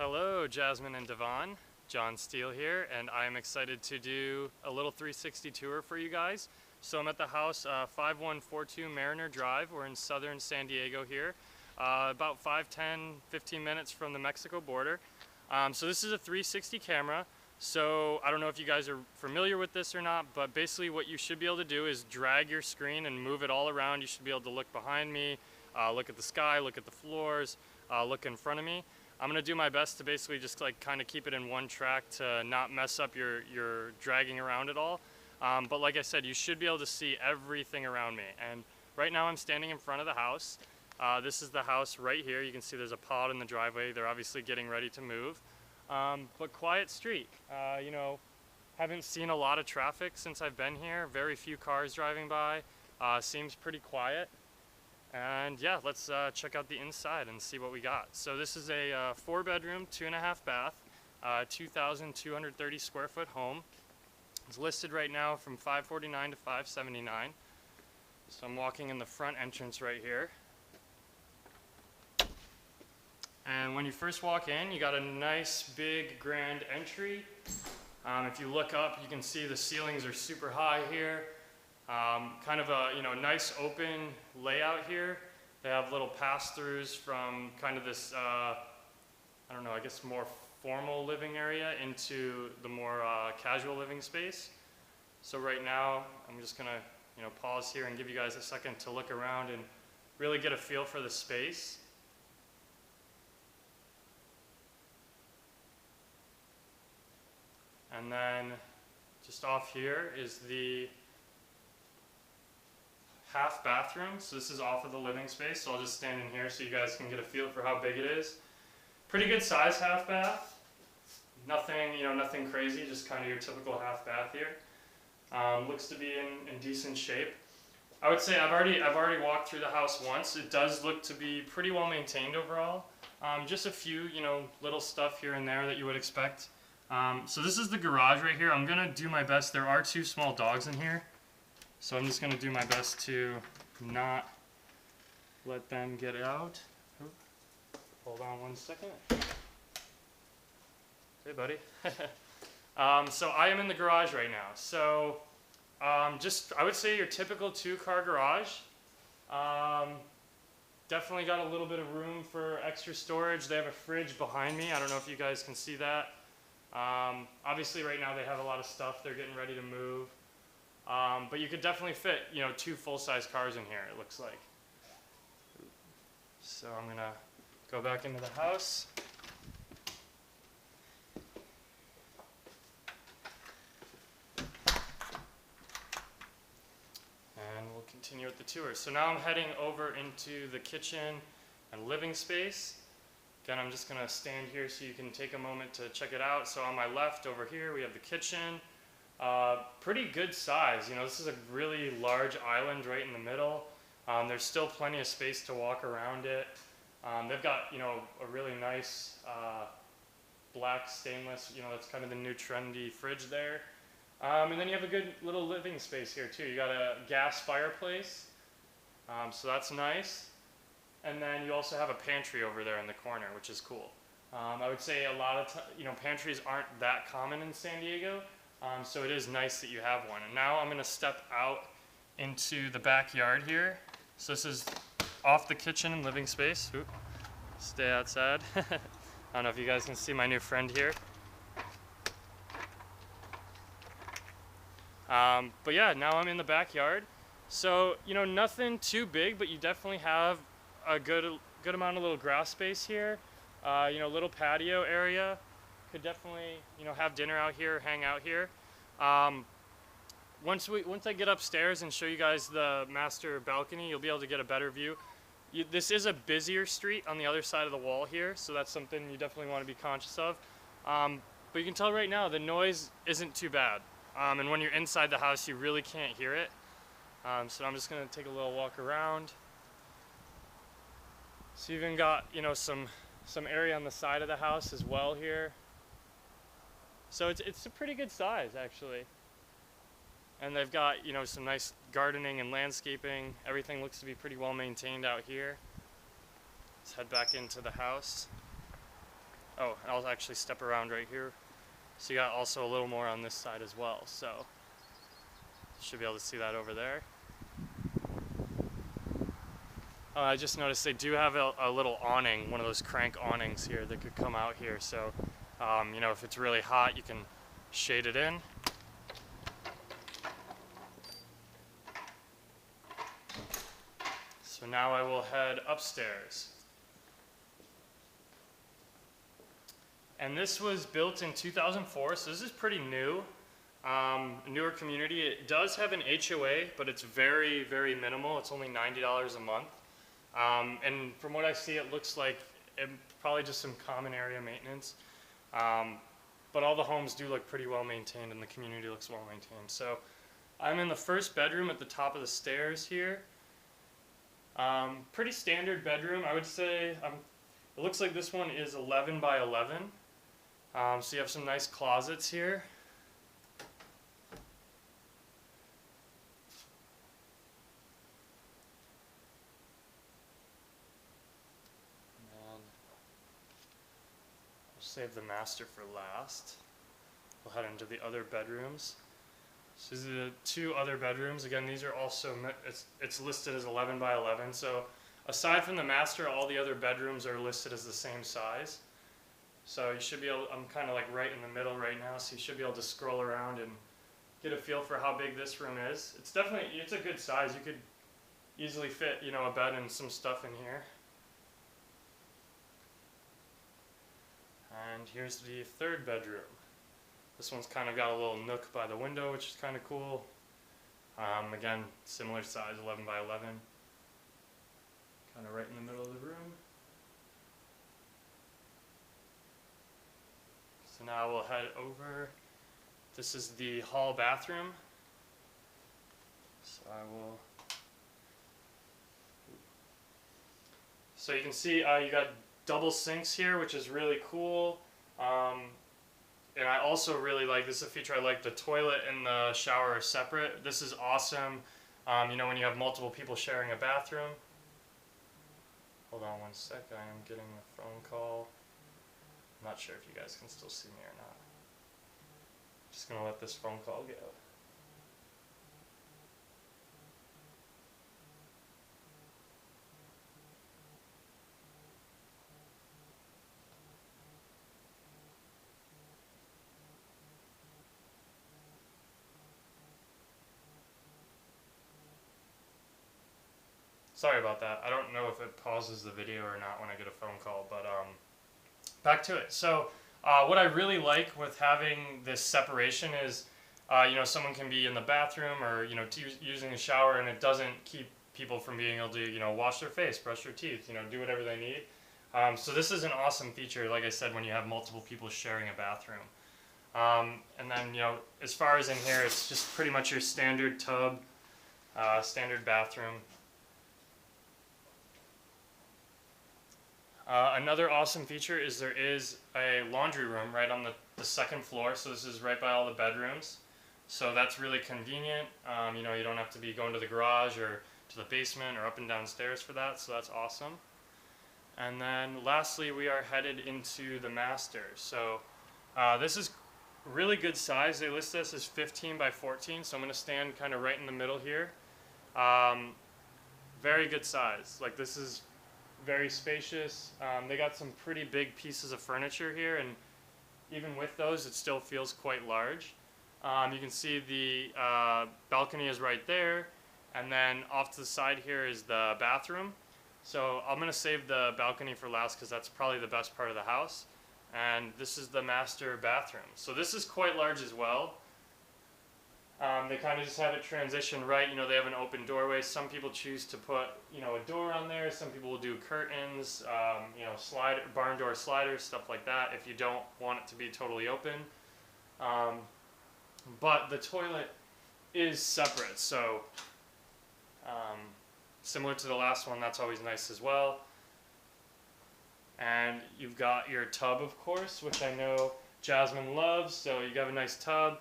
Hello, Jasmine and Devon. John Steele here, and I am excited to do a little 360 tour for you guys. So I'm at the house 5142 Mariner Drive. We're in southern San Diego here, about 15 minutes from the Mexico border. So this is a 360 camera. So I don't know if you guys are familiar with this or not, but basically what you should be able to do is drag your screen and move it all around. You should be able to look behind me, look at the sky, look at the floors, look in front of me. I'm gonna do my best to basically just like kind of keep it in one track to not mess up your dragging around at all. But like I said, you should be able to see everything around me. And right now I'm standing in front of the house. This is the house right here. You can see there's a pod in the driveway. They're obviously getting ready to move. But quiet street. You know, haven't seen a lot of traffic since I've been here. Very few cars driving by. Seems pretty quiet. And yeah, let's check out the inside and see what we got. So this is a 4-bedroom, 2.5 bath, 2,230 square foot home. It's listed right now from $549 to $579. So I'm walking in the front entrance right here. And when you first walk in, you got a nice big grand entry. If you look up, you can see the ceilings are super high here. Kind of a nice open layout here. They have little pass-throughs from kind of this, I don't know, I guess more formal living area into the more casual living space. So right now, I'm just gonna pause here and give you guys a second to look around and really get a feel for the space. And then just off here is the half bathroom. So this is off of the living space. So I'll just stand in here so you guys can get a feel for how big it is. Pretty good size half bath. Nothing, nothing crazy, just kind of your typical half bath here. Looks to be in decent shape. I would say I've already walked through the house once. It does look to be pretty well maintained overall. Just a few, little stuff here and there that you would expect. So this is the garage right here. I'm gonna do my best. There are 2 small dogs in here, so I'm just gonna do my best to not let them get out. Oop. Hold on one second. Hey, buddy. So I am in the garage right now. So I would say your typical 2-car garage. Definitely got a little bit of room for extra storage. They have a fridge behind me. I don't know if you guys can see that. Obviously right now they have a lot of stuff. They're getting ready to move. But you could definitely fit, 2 full-size cars in here, it looks like. So I'm gonna go back into the house. And we'll continue with the tour. So now I'm heading over into the kitchen and living space. Again, I'm just gonna stand here so you can take a moment to check it out. So on my left over here, we have the kitchen. Pretty good size. This is a really large island right in the middle. There's still plenty of space to walk around it. They've got, a really nice black stainless, that's kind of the new trendy fridge there. And then you have a good little living space here too. You got a gas fireplace, so that's nice. And then you also have a pantry over there in the corner, which is cool. I would say a lot of pantries aren't that common in San Diego, so it is nice that you have one. And now I'm gonna step out into the backyard here. So this is off the kitchen and living space. Oop, stay outside. I don't know if you guys can see my new friend here. But yeah, now I'm in the backyard. So, nothing too big, but you definitely have a good amount of little grass space here. Little patio area. Could definitely, have dinner out here, hang out here. Once I get upstairs and show you guys the master balcony, you'll be able to get a better view. This is a busier street on the other side of the wall here, so that's something you definitely want to be conscious of. But you can tell right now the noise isn't too bad. And when you're inside the house, you really can't hear it. So I'm just gonna take a little walk around. So you even got, some area on the side of the house as well here. So it's a pretty good size actually. And they've got, some nice gardening and landscaping. Everything looks to be pretty well maintained out here. Let's head back into the house. Oh, I'll actually step around right here. So you got also a little more on this side as well. So you should be able to see that over there. I just noticed they do have a little awning, one of those crank awnings here that could come out here. So, you know, if it's really hot, you can shade it in. So now I will head upstairs. And this was built in 2004, so this is pretty new. Newer community. It does have an HOA, but it's very, very minimal. It's only $90 a month. And from what I see, it looks like probably just some common area maintenance. But all the homes do look pretty well maintained, and the community looks well maintained. So I'm in the first bedroom at the top of the stairs here. Pretty standard bedroom, I would say. It looks like this one is 11 by 11. So you have some nice closets here. Save the master for last. We'll head into the other bedrooms. So these are the two other bedrooms. Again, these are also, it's listed as 11 by 11. So aside from the master, all the other bedrooms are listed as the same size. So you should be able, I'm kind of like right in the middle right now, so you should be able to scroll around and get a feel for how big this room is. It's definitely, it's a good size. You could easily fit, you know, a bed and some stuff in here. And here's the third bedroom. This one's kind of got a little nook by the window, which is kind of cool. Again, similar size, 11 by 11. Kind of right in the middle of the room. So now we'll head over. This is the hall bathroom. So I will... So you can see you got double sinks here, which is really cool. And I also really like, this is a feature I like, the toilet and the shower are separate. This is awesome, you know, when you have multiple people sharing a bathroom. Hold on one sec, I am getting a phone call. I'm not sure if you guys can still see me or not. Just gonna let this phone call go. Sorry about that. I don't know if it pauses the video or not when I get a phone call, but back to it. So what I really like with having this separation is, you know, someone can be in the bathroom or, you know, using a shower, and it doesn't keep people from being able to, you know, wash their face, brush their teeth, you know, do whatever they need. So this is an awesome feature, like I said, when you have multiple people sharing a bathroom. And then, you know, as far as in here, it's just pretty much your standard tub, standard bathroom. Another awesome feature is there is a laundry room right on the second floor, so this is right by all the bedrooms. So that's really convenient. You know, you don't have to be going to the garage or to the basement or up and down stairs for that, so that's awesome. And then lastly, we are headed into the master. So this is really good size. They list this as 15 by 14, so I'm going to stand kind of right in the middle here. Very good size. Like, this is very spacious. They got some pretty big pieces of furniture here, and even with those, it still feels quite large. You can see the balcony is right there, and then off to the side here is the bathroom. So I'm going to save the balcony for last because that's probably the best part of the house. And this is the master bathroom. So this is quite large as well. They kind of just have it transition right. You know, they have an open doorway. Some people choose to put, you know, a door on there. Some people will do curtains, you know, barn door sliders, stuff like that, if you don't want it to be totally open. But the toilet is separate, so similar to the last one, that's always nice as well. And you've got your tub, of course, which I know Jasmine loves. So you got a nice tub.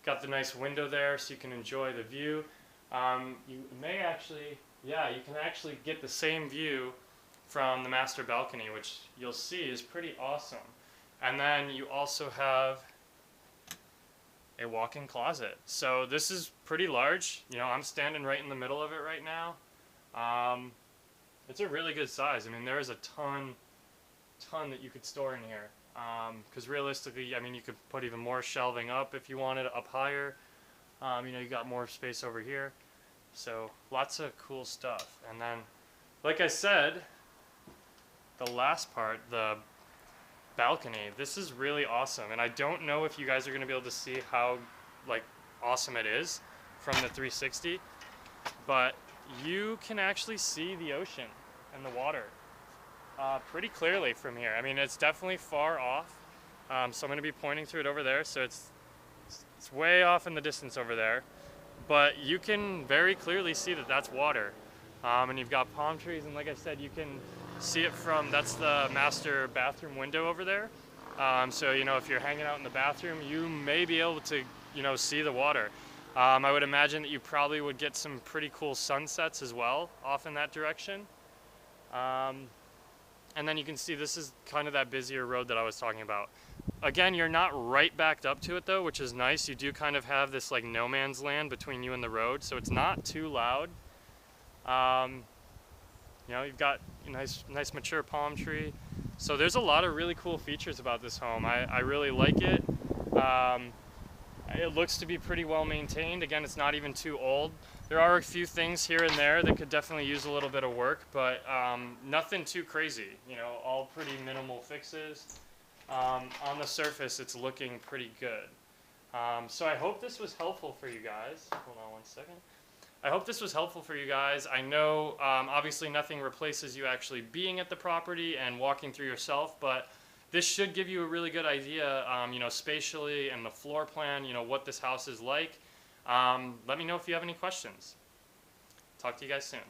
Got the nice window there so you can enjoy the view. You may actually, yeah, you can actually get the same view from the master balcony, which you'll see is pretty awesome. And then you also have a walk-in closet. So this is pretty large. You know, I'm standing right in the middle of it right now. It's a really good size. I mean, there is a ton that you could store in here. Because realistically, I mean, you could put even more shelving up if you wanted up higher. You know, you got more space over here. So lots of cool stuff. And then, like I said, the last part, the balcony, this is really awesome. And I don't know if you guys are going to be able to see how like awesome it is from the 360, but you can actually see the ocean and the water pretty clearly from here. I mean, it's definitely far off. So I'm going to be pointing to it over there. So it's way off in the distance over there, but you can very clearly see that that's water. And you've got palm trees, and like I said, you can see it from, that's the master bathroom window over there. So, you know, if you're hanging out in the bathroom, you may be able to, you know, see the water. I would imagine that you probably would get some pretty cool sunsets as well off in that direction. And then you can see this is kind of that busier road that I was talking about. Again, you're not right backed up to it though, which is nice. You do kind of have this like no man's land between you and the road, so it's not too loud. You know, you've got a nice mature palm tree. So there's a lot of really cool features about this home. I really like it. It looks to be pretty well maintained. Again, it's not even too old. There are a few things here and there that could definitely use a little bit of work, but nothing too crazy. You know, all pretty minimal fixes. On the surface, it's looking pretty good. So I hope this was helpful for you guys. Hold on one second. I hope this was helpful for you guys. I know obviously nothing replaces you actually being at the property and walking through yourself, but this should give you a really good idea, you know, spatially and the floor plan, you know, what this house is like. Let me know if you have any questions. Talk to you guys soon.